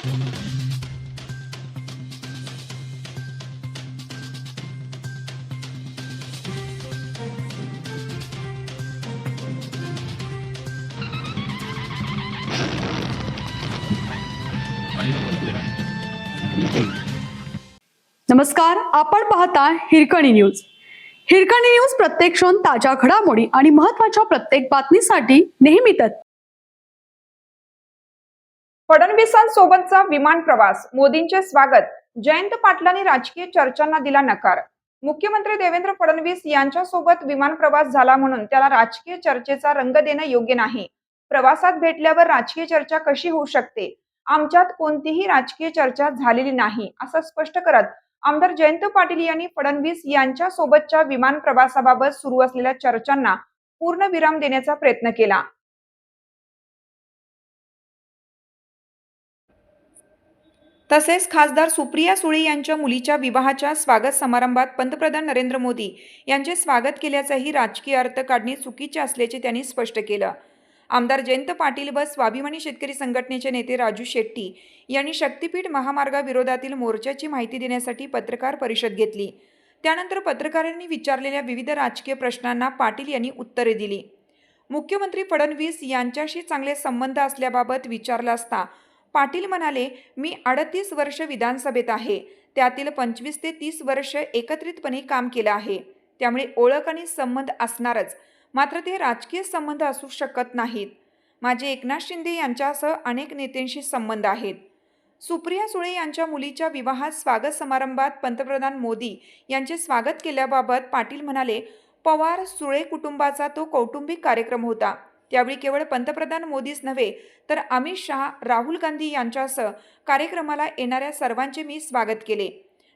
नमस्कार, आपण पाहता हिरकणी न्यूज. हिरकणी न्यूज प्रत्येक क्षण ताज्या घडामोडी आणि महत्त्वाच्या प्रत्येक बातमीसाठी नेहमी तत्पर. फडणवीसांसोबतचा विमान प्रवास, मोदींचे स्वागत. जयंत पाटलांनी राजकीय चर्चांना दिला नकार. मुख्यमंत्री देवेंद्र फडणवीस यांच्यासोबत विमान प्रवास झाला म्हणून त्याला राजकीय चर्चेचा रंग देणं योग्य नाही. प्रवासात भेटल्यावर राजकीय चर्चा कशी होऊ शकते? आमच्यात कोणतीही राजकीय चर्चा झालेली नाही, असं स्पष्ट करत आमदार जयंत पाटील यांनी फडणवीस यांच्या सोबतच्या विमान प्रवासाबाबत सुरू असलेल्या चर्चांना पूर्ण विराम देण्याचा प्रयत्न केला. तसेच खासदार सुप्रिया सुळे यांच्या मुलीच्या विवाहाच्या स्वागत समारंभात पंतप्रधान नरेंद्र मोदी यांचे स्वागत केल्याचाही राजकीय अर्थ काढणे चुकीचे असल्याचे त्यांनी स्पष्ट केलं. आमदार जयंत पाटील व स्वाभिमानी शेतकरी संघटनेचे नेते राजू शेट्टी यांनी शक्तीपीठ महामार्गाविरोधातील मोर्चाची माहिती देण्यासाठी पत्रकार परिषद घेतली. त्यानंतर पत्रकारांनी विचारलेल्या विविध राजकीय प्रश्नांना पाटील यांनी उत्तरे दिली. मुख्यमंत्री फडणवीस यांच्याशी चांगले संबंध असल्याबाबत विचारलं असता पाटील म्हणाले, मी 38 वर्ष विधानसभेत आहे, त्यातील 25 ते 30 वर्ष एकत्रितपणे काम केलं आहे, त्यामुळे ओळख आणि संबंध असणारच, मात्र ते राजकीय संबंध असू शकत नाहीत. माझे एकनाथ शिंदे यांच्यासह अनेक नेत्यांशी संबंध आहेत. सुप्रिया सुळे यांच्या मुलीच्या विवाहात स्वागत समारंभात पंतप्रधान मोदी यांचे स्वागत केल्याबाबत पाटील म्हणाले, पवार सुळे कुटुंबाचा तो कौटुंबिक कार्यक्रम होता. त्यावेळी केवळ पंतप्रधान मोदीच नव्हे तर अमित शहा, राहुल गांधी यांच्यासह कार्यक्रमाला येणाऱ्या सर्वांचे मी स्वागत केले.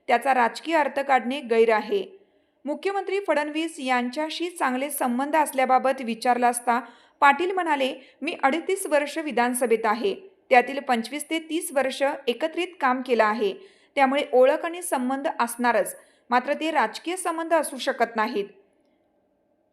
त्याचा राजकीय अर्थ काढणे गैर आहे. मुख्यमंत्री फडणवीस यांच्याशी चांगले संबंध असल्याबाबत विचारलं असता पाटील म्हणाले, मी 38 वर्ष विधानसभेत आहे, त्यातील 25 ते 30 वर्ष एकत्रित काम केलं आहे, त्यामुळे ओळख आणि संबंध असणारच, मात्र ते राजकीय संबंध असू शकत नाहीत.